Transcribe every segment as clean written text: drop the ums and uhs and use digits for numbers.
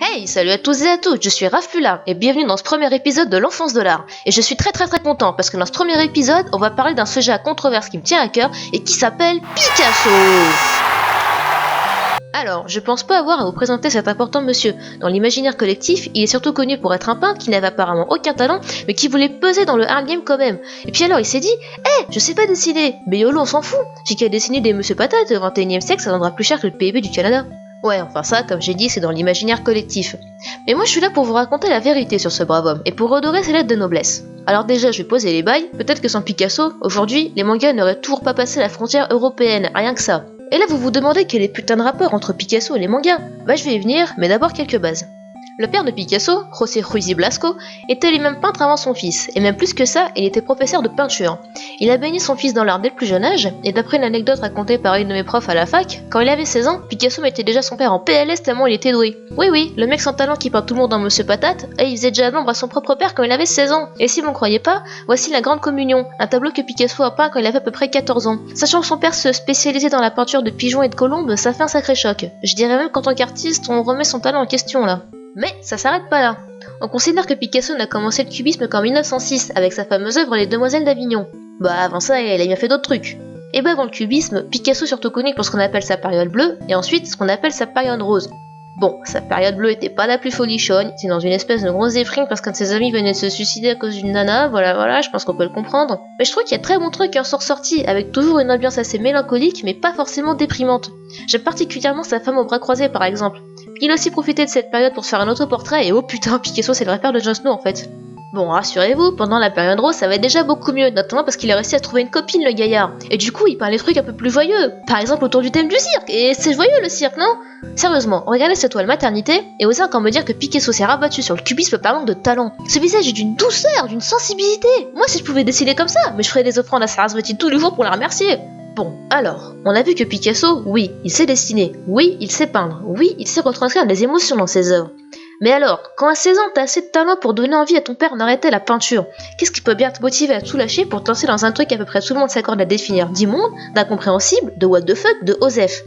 Hey, salut à tous et à toutes, je suis Rafula et bienvenue dans ce premier épisode de l'enfance de l'art. Et je suis très content parce que dans ce premier épisode, on va parler d'un sujet à controverse qui me tient à cœur et qui s'appelle Picasso. Alors, je pense pas avoir à vous présenter cet important monsieur. Dans l'imaginaire collectif, il est surtout connu pour être un peintre qui n'avait apparemment aucun talent, mais qui voulait peser dans le art game quand même. Et puis alors il s'est dit, je sais pas dessiner, mais YOLO on s'en fout, j'ai qu'à dessiner des monsieur patates au 21e siècle, ça vendra plus cher que le PIB du Canada. Ouais, enfin ça, comme j'ai dit, c'est dans l'imaginaire collectif. Mais moi je suis là pour vous raconter la vérité sur ce brave homme, et pour redorer ses lettres de noblesse. Alors déjà, je vais poser les bails, peut-être que sans Picasso, aujourd'hui, les mangas n'auraient toujours pas passé la frontière européenne, rien que ça. Et là vous vous demandez quel est le putain de rapport entre Picasso et les mangas. Bah je vais y venir, mais d'abord quelques bases. Le père de Picasso, José Ruiz y Blasco, était lui-même peintre avant son fils, et même plus que ça, il était professeur de peinture. Il a baigné son fils dans l'art dès le plus jeune âge, et d'après une anecdote racontée par une de mes profs à la fac, quand il avait 16 ans, Picasso mettait déjà son père en PLS tellement il était doué. Oui, le mec sans talent qui peint tout le monde en Monsieur Patate, il faisait déjà l'ombre à son propre père quand il avait 16 ans. Et si vous ne croyez pas, voici la Grande Communion, un tableau que Picasso a peint quand il avait à peu près 14 ans. Sachant que son père se spécialisait dans la peinture de pigeons et de colombes, ça fait un sacré choc. Je dirais même qu'en tant qu'artiste, on remet son talent en question là. Mais ça s'arrête pas là. On considère que Picasso n'a commencé le cubisme qu'en 1906 avec sa fameuse œuvre Les Demoiselles d'Avignon. Bah avant ça, il a bien fait d'autres trucs. Et bah avant le cubisme, Picasso est surtout connu pour ce qu'on appelle sa période bleue et ensuite ce qu'on appelle sa période rose. Bon, sa période bleue était pas la plus folichonne, c'est dans une espèce de grosse déprime parce qu'un de ses amis venait de se suicider à cause d'une nana, voilà, je pense qu'on peut le comprendre. Mais je trouve qu'il y a très bons trucs qui en sont ressortis, avec toujours une ambiance assez mélancolique mais pas forcément déprimante. J'aime particulièrement sa femme au bras croisés par exemple. Il a aussi profité de cette période pour se faire un autoportrait et oh putain, Picasso c'est le vrai père de Jon Snow en fait. Bon, rassurez-vous, pendant la période rose, ça va déjà beaucoup mieux, notamment parce qu'il a réussi à trouver une copine, le gaillard. Et du coup, il peint les trucs un peu plus joyeux, par exemple autour du thème du cirque, et c'est joyeux le cirque, non? Sérieusement, regardez cette toile maternité, et osez encore me dire que Picasso s'est rabattu sur le cubisme par manque de talent. Ce visage est d'une douceur, d'une sensibilité. Moi, si je pouvais dessiner comme ça, mais je ferais des offrandes à Sarasvati tous les jours pour la remercier. Bon, alors, on a vu que Picasso, oui, il sait dessiner, oui, il sait peindre, oui, il sait retranscrire des émotions dans ses œuvres. Mais alors, quand à 16 ans t'as assez de talent pour donner envie à ton père d'arrêter la peinture, qu'est-ce qui peut bien te motiver à tout lâcher pour te lancer dans un truc à peu près tout le monde s'accorde à définir d'immonde, d'incompréhensible, de what the fuck, de Osef?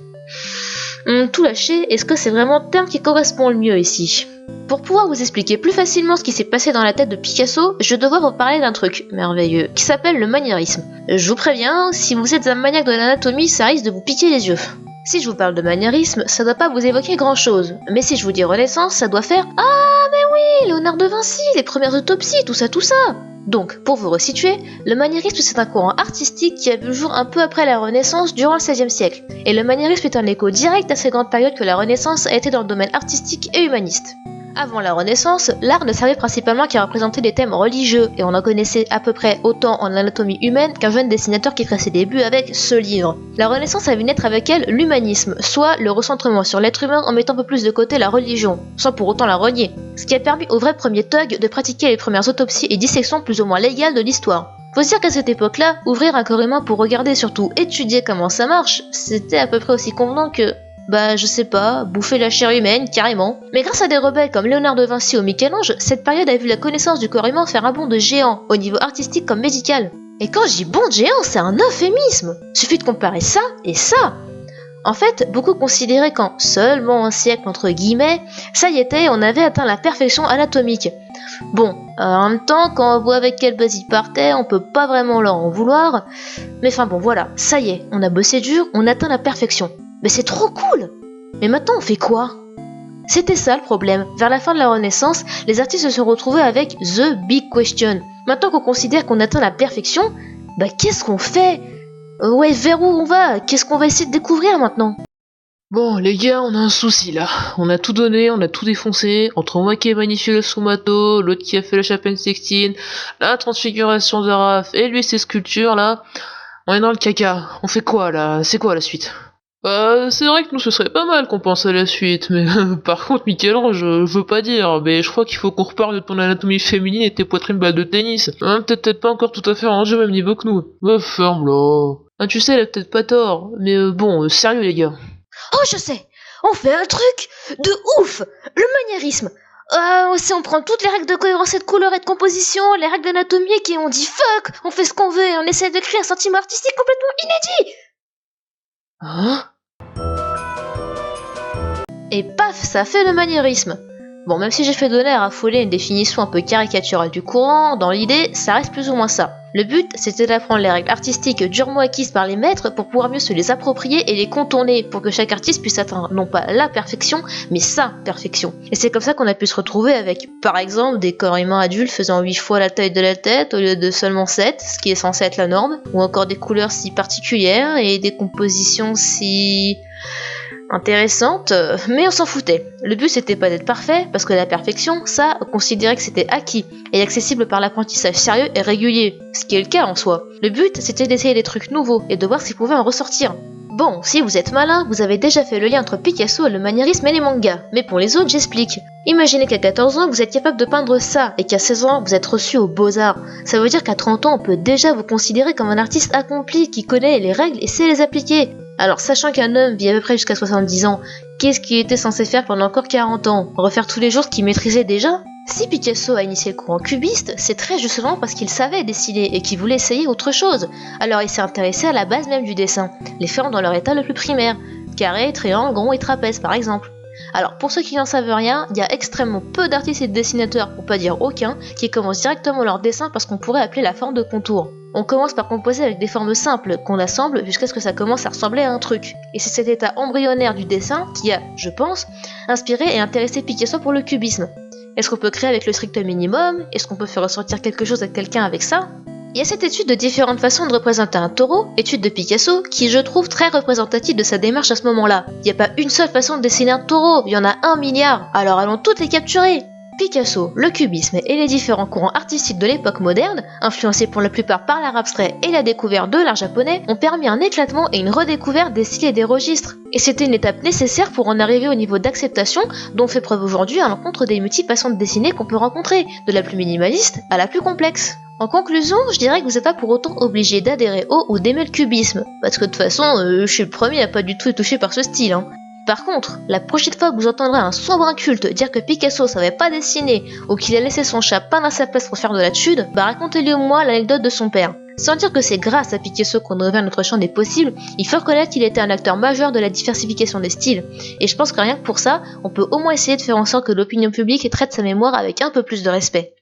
Tout lâcher, est-ce que c'est vraiment le terme qui correspond le mieux ici? Pour pouvoir vous expliquer plus facilement ce qui s'est passé dans la tête de Picasso, je devrais vous parler d'un truc merveilleux, qui s'appelle le maniérisme. Je vous préviens, si vous êtes un maniaque de l'anatomie, ça risque de vous piquer les yeux. Si je vous parle de maniérisme, ça doit pas vous évoquer grand chose, mais si je vous dis Renaissance, ça doit faire « Ah, mais oui, Léonard de Vinci, les premières autopsies, tout ça. » Donc, pour vous resituer, le maniérisme c'est un courant artistique qui a vu le jour un peu après la Renaissance durant le XVIe siècle, et le maniérisme est un écho direct à ces grandes périodes que la Renaissance a été dans le domaine artistique et humaniste. Avant la Renaissance, l'art ne servait principalement qu'à représenter des thèmes religieux, et on en connaissait à peu près autant en anatomie humaine qu'un jeune dessinateur qui ferait ses débuts avec ce livre. La Renaissance a vu naître avec elle l'humanisme, soit le recentrement sur l'être humain en mettant un peu plus de côté la religion, sans pour autant la renier, ce qui a permis aux vrais premiers thugs de pratiquer les premières autopsies et dissections plus ou moins légales de l'histoire. Faut se dire qu'à cette époque-là, ouvrir un corps humain pour regarder et surtout étudier comment ça marche, c'était à peu près aussi convenant que... je sais pas, bouffer la chair humaine, carrément. Mais grâce à des rebelles comme Léonard de Vinci ou Michel-Ange, cette période a vu la connaissance du corps humain faire un bond de géant, au niveau artistique comme médical. Et quand je dis bond de géant, c'est un euphémisme. Suffit de comparer ça et ça. En fait, beaucoup considéraient qu'en seulement un siècle entre guillemets, ça y était, on avait atteint la perfection anatomique. Bon, en même temps, quand on voit avec quelle base il partait, on peut pas vraiment leur en vouloir. Mais enfin bon, voilà, ça y est, on a bossé dur, on atteint la perfection. Mais c'est trop cool! Mais maintenant on fait quoi? C'était ça le problème. Vers la fin de la Renaissance, les artistes se sont retrouvés avec The Big Question. Maintenant qu'on considère qu'on atteint la perfection, qu'est-ce qu'on fait? Ouais, vers où on va? Qu'est-ce qu'on va essayer de découvrir maintenant? Bon, les gars, on a un souci là. On a tout donné, on a tout défoncé. Entre moi qui ai magnifié le Sumato, l'autre qui a fait la chapelle Sixtine, la transfiguration de Raph et lui ses sculptures là, on est dans le caca. On fait quoi là? C'est quoi la suite? C'est vrai que nous ce serait pas mal qu'on pense à la suite, mais par contre Michel-Ange, je veux pas dire, mais je crois qu'il faut qu'on reparle de ton anatomie féminine et tes poitrines balles de tennis. Peut-être pas encore tout à fait rangé au même niveau que nous. Ferme là. Tu sais, elle a peut-être pas tort, mais sérieux les gars. Oh, je sais! On fait un truc de ouf! Le maniérisme! Si on prend toutes les règles de cohérence et de couleur et de composition, les règles d'anatomie et on dit fuck! On fait ce qu'on veut et on essaie de créer un sentiment artistique complètement inédit! Hein? et paf, ça fait le maniérisme. Bon, même si j'ai fait donner à raffoler une définition un peu caricaturale du courant, dans l'idée, ça reste plus ou moins ça. Le but, c'était d'apprendre les règles artistiques durement acquises par les maîtres pour pouvoir mieux se les approprier et les contourner pour que chaque artiste puisse atteindre non pas la perfection, mais sa perfection. Et c'est comme ça qu'on a pu se retrouver avec, par exemple, des corps humains adultes faisant 8 fois la taille de la tête au lieu de seulement 7, ce qui est censé être la norme, ou encore des couleurs si particulières et des compositions si intéressante, mais on s'en foutait. Le but c'était pas d'être parfait, parce que la perfection, ça, on considérait que c'était acquis, et accessible par l'apprentissage sérieux et régulier, ce qui est le cas en soi. Le but c'était d'essayer des trucs nouveaux, et de voir s'ils pouvaient en ressortir. Bon, si vous êtes malin, vous avez déjà fait le lien entre Picasso, le maniérisme et les mangas, mais pour les autres, j'explique. Imaginez qu'à 14 ans, vous êtes capable de peindre ça, et qu'à 16 ans, vous êtes reçu aux Beaux-Arts. Ça veut dire qu'à 30 ans, on peut déjà vous considérer comme un artiste accompli, qui connaît les règles et sait les appliquer. Alors, sachant qu'un homme vit à peu près jusqu'à 70 ans, qu'est-ce qu'il était censé faire pendant encore 40 ans? Refaire tous les jours ce qu'il maîtrisait déjà? Si Picasso a initié le courant cubiste, c'est très justement parce qu'il savait dessiner et qu'il voulait essayer autre chose. Alors il s'est intéressé à la base même du dessin, les formes dans leur état le plus primaire, carré, triangle, rond et trapèze par exemple. Alors pour ceux qui n'en savent rien, il y a extrêmement peu d'artistes et de dessinateurs, pour pas dire aucun, qui commencent directement leur dessin par ce qu'on pourrait appeler la forme de contour. On commence par composer avec des formes simples, qu'on assemble jusqu'à ce que ça commence à ressembler à un truc. Et c'est cet état embryonnaire du dessin qui a, je pense, inspiré et intéressé Picasso pour le cubisme. Est-ce qu'on peut créer avec le strict minimum? Est-ce qu'on peut faire ressortir quelque chose à quelqu'un avec ça? Il y a cette étude de différentes façons de représenter un taureau, étude de Picasso, qui je trouve très représentative de sa démarche à ce moment-là. Il n'y a pas une seule façon de dessiner un taureau, il y en a 1 milliard, alors allons toutes les capturer! Picasso, le cubisme et les différents courants artistiques de l'époque moderne, influencés pour la plupart par l'art abstrait et la découverte de l'art japonais, ont permis un éclatement et une redécouverte des styles et des registres. Et c'était une étape nécessaire pour en arriver au niveau d'acceptation dont fait preuve aujourd'hui à l'encontre des multiples façons de dessiner qu'on peut rencontrer, de la plus minimaliste à la plus complexe. En conclusion, je dirais que vous n'êtes pas pour autant obligé d'adhérer au ou d'aimer le cubisme, parce que de toute façon, je suis le premier à pas du tout être touché par ce style. Par contre, la prochaine fois que vous entendrez un sombre inculte dire que Picasso savait pas dessiner ou qu'il a laissé son chat peindre à sa place pour faire de la tude, racontez-lui au moins l'anecdote de son père. Sans dire que c'est grâce à Picasso qu'on a ouvert notre champ des possibles, il faut reconnaître qu'il était un acteur majeur de la diversification des styles. Et je pense que rien que pour ça, on peut au moins essayer de faire en sorte que l'opinion publique traite sa mémoire avec un peu plus de respect.